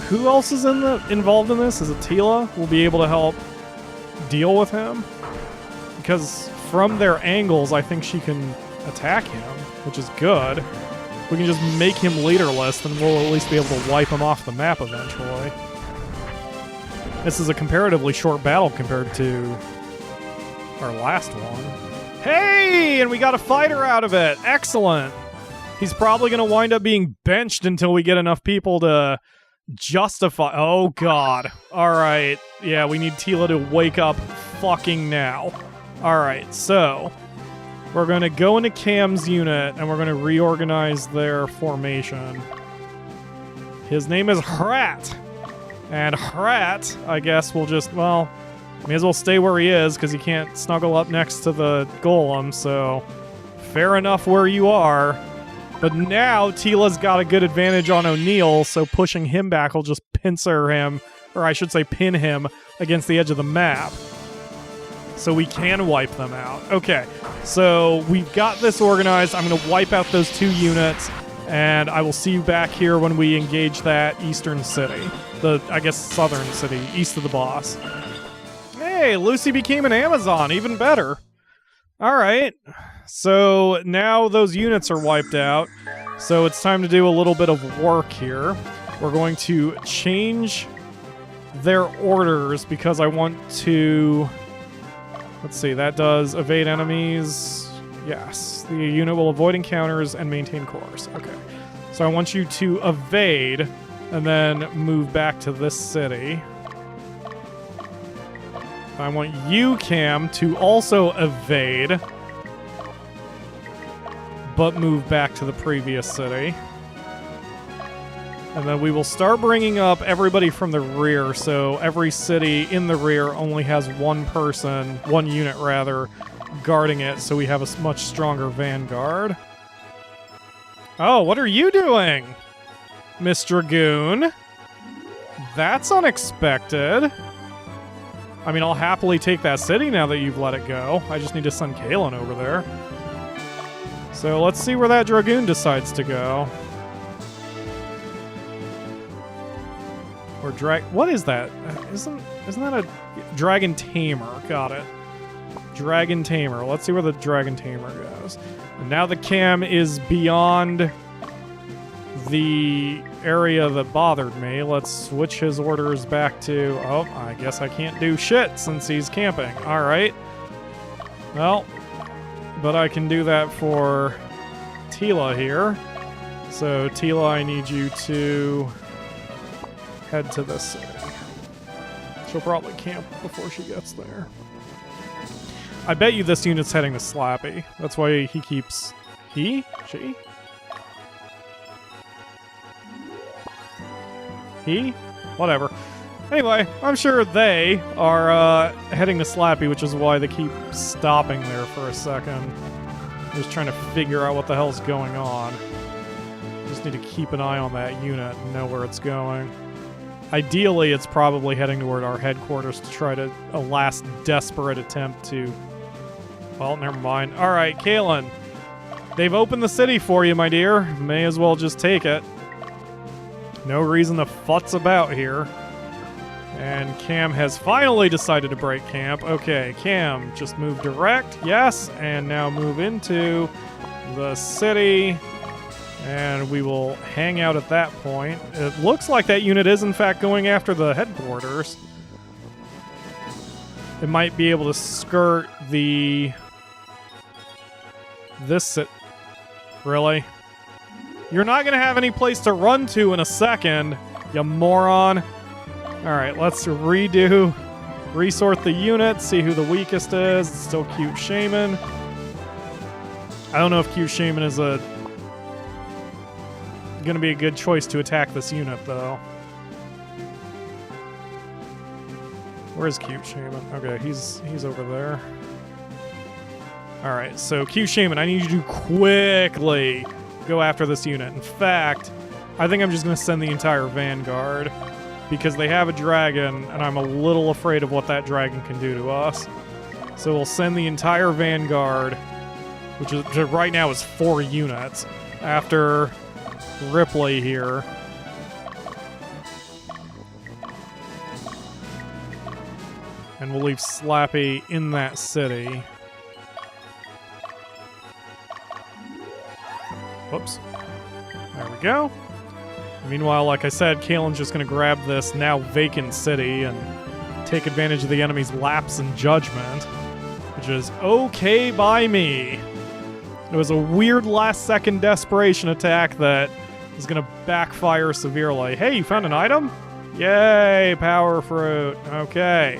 Speaker 1: Who else is involved in this? Is it Tila? We'll be able to help deal with him? Because from their angles, I think she can attack him, which is good. We can just make him leaderless, and we'll at least be able to wipe him off the map eventually. This is a comparatively short battle compared to our last one. Hey! And we got a fighter out of it! Excellent! He's probably going to wind up being benched until we get enough people to justify... Oh, God. Alright. Yeah, we need Tila to wake up fucking now. Alright, so... We're going to go into Cam's unit, and we're going to reorganize their formation. His name is Hrat! And Hrat, I guess, will just, well... May as well stay where he is, because he can't snuggle up next to the golem, so... Fair enough where you are. But now, Tila's got a good advantage on O'Neill, so pushing him back will just pincer him, or I should say pin him, against the edge of the map. So we can wipe them out. Okay, so we've got this organized. I'm going to wipe out those 2 units, and I will see you back here when we engage that eastern city. I guess, southern city, east of the boss. Hey, Lucy became an Amazon, even better. Alright, so now those units are wiped out, so it's time to do a little bit of work here. We're going to change their orders because I want to... Let's see, that does evade enemies. Yes, the unit will avoid encounters and maintain course. Okay, so I want you to evade and then move back to this city. I want you, Cam, to also evade, but move back to the previous city. And then we will start bringing up everybody from the rear, so every city in the rear only has one person, one unit rather, guarding it, so we have a much stronger vanguard. Oh, what are you doing, Miss Dragoon? That's unexpected. I mean, I'll happily take that city now that you've let it go. I just need to send Kalen over there. So let's see where that Dragoon decides to go. Or what is that? Isn't that a Dragon Tamer? Got it. Dragon Tamer. Let's see where the Dragon Tamer goes. And now the Cam is beyond the area that bothered me. Let's switch his orders back to... Oh, I guess I can't do shit since he's camping. Alright. Well, but I can do that for Tila here. So, Tila, I need you to head to this city. She'll probably camp before she gets there. I bet you this unit's heading to Slappy. That's why he keeps... He? She? He? Whatever. Anyway, I'm sure they are heading to Slappy, which is why they keep stopping there for a second. Just trying to figure out what the hell's going on. Just need to keep an eye on that unit and know where it's going. Ideally, it's probably heading toward our headquarters to try to a last desperate attempt to... Well, never mind. Alright, Kalen. They've opened the city for you, my dear. May as well just take it. No reason to futz about here. And Cam has finally decided to break camp. Okay, Cam, just move direct. Yes, and now move into the city. And we will hang out at that point. It looks like that unit is, in fact, going after the headquarters. It might be able to skirt the... Really? You're not going to have any place to run to in a second, you moron. Alright, let's resort the units, see who the weakest is. It's still Cute Shaman. I don't know if Cute Shaman is going to be a good choice to attack this unit, though. Where's Cute Shaman? Okay, he's over there. Alright, so Cute Shaman, I need you to quickly go after this unit. In fact, I think I'm just going to send the entire Vanguard, because they have a dragon, and I'm a little afraid of what that dragon can do to us. So we'll send the entire Vanguard, which right now is 4 units, after Ripley here. And we'll leave Slappy in that city. Whoops. There we go. Meanwhile, like I said, Kalen's just going to grab this now vacant city and take advantage of the enemy's lapse in judgment, which is okay by me. It was a weird last-second desperation attack that is going to backfire severely. Hey, you found an item? Yay, power fruit. Okay.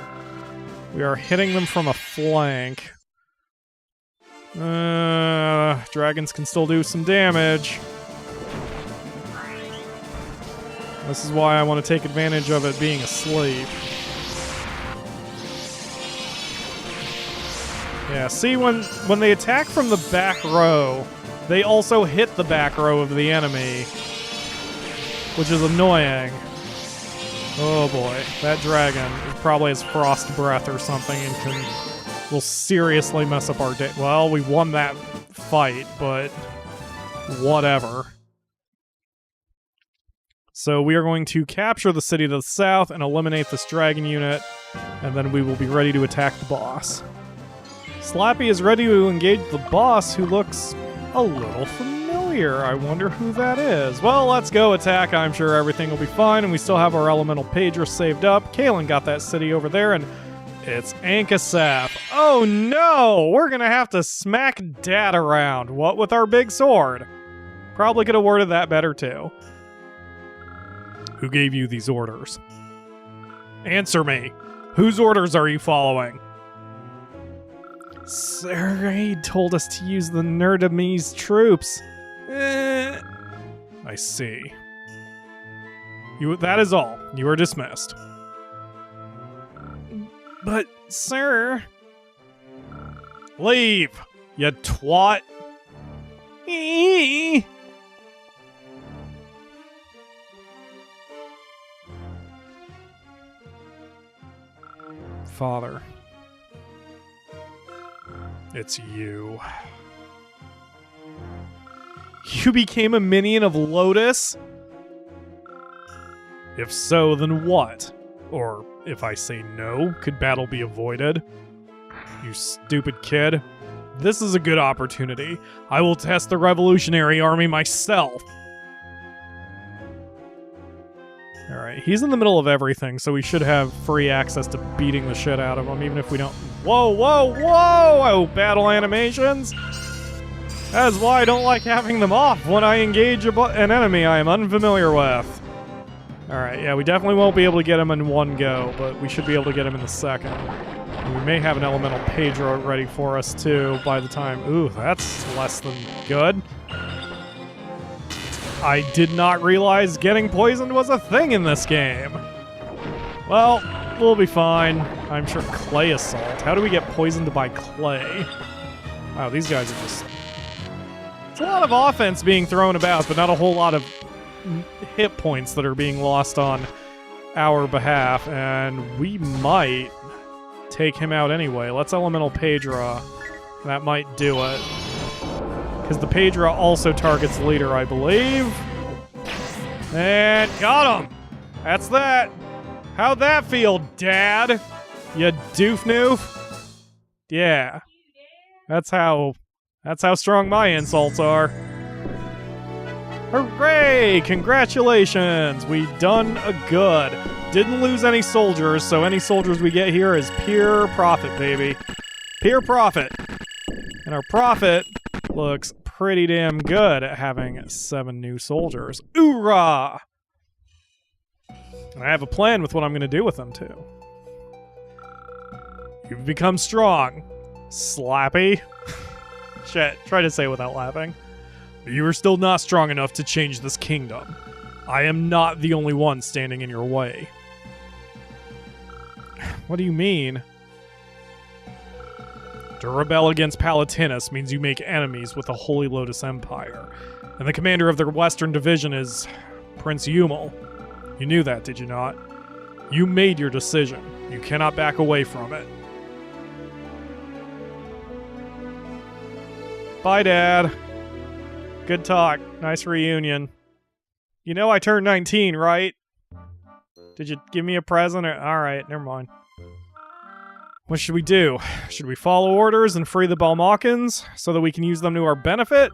Speaker 1: We are hitting them from a flank. Dragons can still do some damage. This is why I want to take advantage of it being asleep. Yeah, see, when they attack from the back row, they also hit the back row of the enemy, which is annoying. Oh boy, that dragon probably has frost breath or something and will seriously mess up our day. Well, we won that fight, but whatever. So we are going to capture the city to the south and eliminate this dragon unit, and then we will be ready to attack the boss. Slappy is ready to engage the boss, who looks a little familiar. I wonder who that is. Well, let's go attack. I'm sure everything will be fine, and we still have our elemental pager saved up. Kalen got that city over there, and it's Ankasap. Oh no! We're gonna have to smack Dad around. What with our big sword? Probably could have worded that better too. Who gave you these orders? Answer me. Whose orders are you following? Sir told us to use the Nerdamese troops. I see. That is all. You are dismissed. But, sir... Leave, you twat. Father. It's you. You became a minion of Lotus? If so, then what? Or, if I say no, could battle be avoided? You stupid kid. This is a good opportunity. I will test the Revolutionary Army myself. Alright, he's in the middle of everything, so we should have free access to beating the shit out of him, even if we don't... Whoa, whoa, whoa! Oh, battle animations! That is why I don't like having them off when I engage an enemy I am unfamiliar with. Alright, yeah, we definitely won't be able to get him in one go, but we should be able to get him in the second. And we may have an elemental Pedro ready for us, too, by the time... Ooh, that's less than good. I did not realize getting poisoned was a thing in this game. Well, we'll be fine. I'm sure clay assault. How do we get poisoned by clay? Wow, these guys are just... It's a lot of offense being thrown about, but not a whole lot of hit points that are being lost on our behalf, and we might take him out anyway. Let's elemental Pedra. That might do it. Because the Pedra also targets leader, I believe. And got him! That's that! How'd that feel, Dad? You doof-noof? Yeah. That's how strong my insults are. Hooray! Congratulations! We done a good. Didn't lose any soldiers, so any soldiers we get here is pure profit, baby. Pure profit. And our profit looks pretty damn good at having 7 new soldiers. Oorah! And I have a plan with what I'm going to do with them, too. You've become strong. Slappy. Shit, try to say it without laughing. But you are still not strong enough to change this kingdom. I am not the only one standing in your way. What do you mean? To rebel against Palatinus means you make enemies with the Holy Lotus Empire. And the commander of their Western Division is Prince Yumel. You knew that, did you not? You made your decision. You cannot back away from it. Bye, Dad. Good talk. Nice reunion. You know I turned 19, right? Did you give me a present? Alright, never mind. What should we do? Should we follow orders and free the Balmokans so that we can use them to our benefit?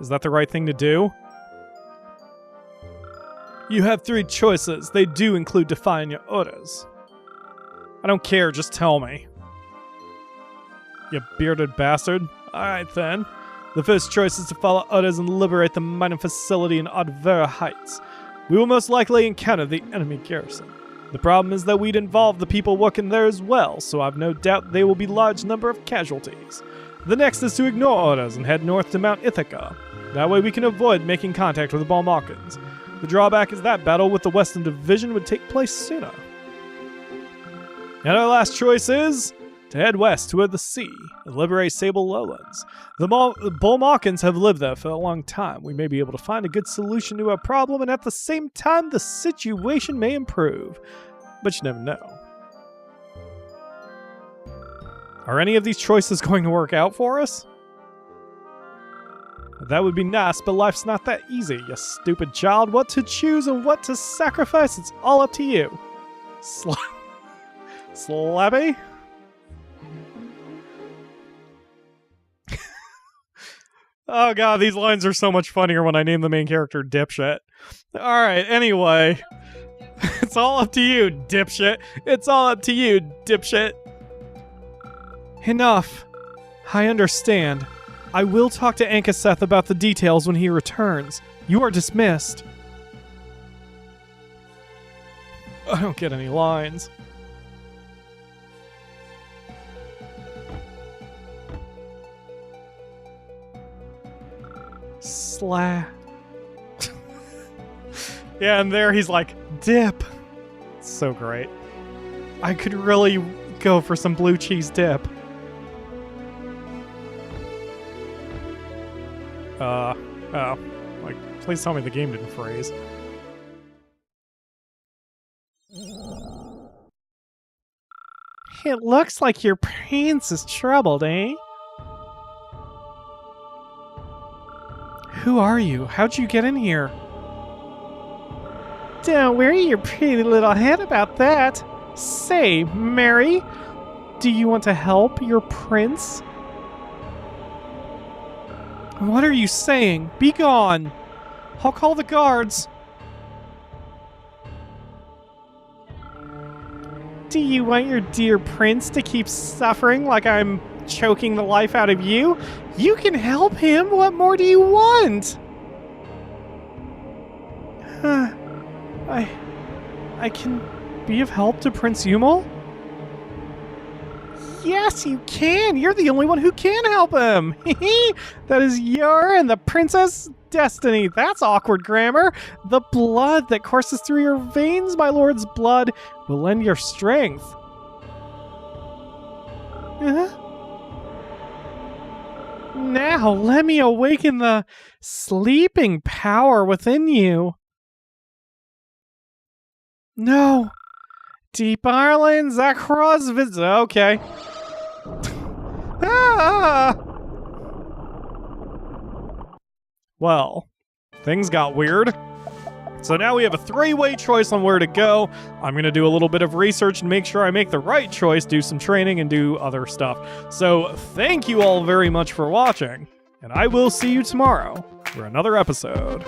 Speaker 1: Is that the right thing to do? You have 3 choices. They do include defying your orders. I don't care, just tell me. You bearded bastard. Alright then. The first choice is to follow orders and liberate the mining facility in Advera Heights. We will most likely encounter the enemy garrison. The problem is that we'd involve the people working there as well, so I've no doubt there will be a large number of casualties. The next is to ignore orders and head north to Mount Ithaca. That way we can avoid making contact with the Balmokans. The drawback is that battle with the Western Division would take place sooner. And our last choice is to head west toward the sea and liberate Sable Lowlands. The Balmokans have lived there for a long time. We may be able to find a good solution to our problem, and at the same time, the situation may improve. But you never know. Are any of these choices going to work out for us? That would be nice, but life's not that easy, you stupid child. What to choose and what to sacrifice, it's all up to you. Slappy? Oh god, these lines are so much funnier when I name the main character Dipshit. Alright, anyway. It's all up to you, Dipshit. It's all up to you, Dipshit. Enough. I understand. I will talk to Ankaseth about the details when he returns. You are dismissed. I don't get any lines. Yeah, and there he's like, dip. It's so great. I could really go for some blue cheese dip. Oh. Like, please tell me the game didn't freeze. It looks like your prince is troubled, eh? Who are you? How'd you get in here? Don't worry your pretty little head about that. Say, Mary, do you want to help your prince? What are you saying? Be gone! I'll call the guards. Do you want your dear prince to keep suffering like I'm choking the life out of you? You can help him. What more do you want? I can be of help to Prince Yumel? Yes, you can. You're the only one who can help him. That is your and the princess' destiny. That's awkward grammar. The blood that courses through your veins, my lord's blood, will lend your strength. Now let me awaken the sleeping power within you. No. Deep Islands across okay. Well, things got weird. So now we have a 3-way choice on where to go. I'm going to do a little bit of research and make sure I make the right choice, do some training, and do other stuff. So thank you all very much for watching, and I will see you tomorrow for another episode.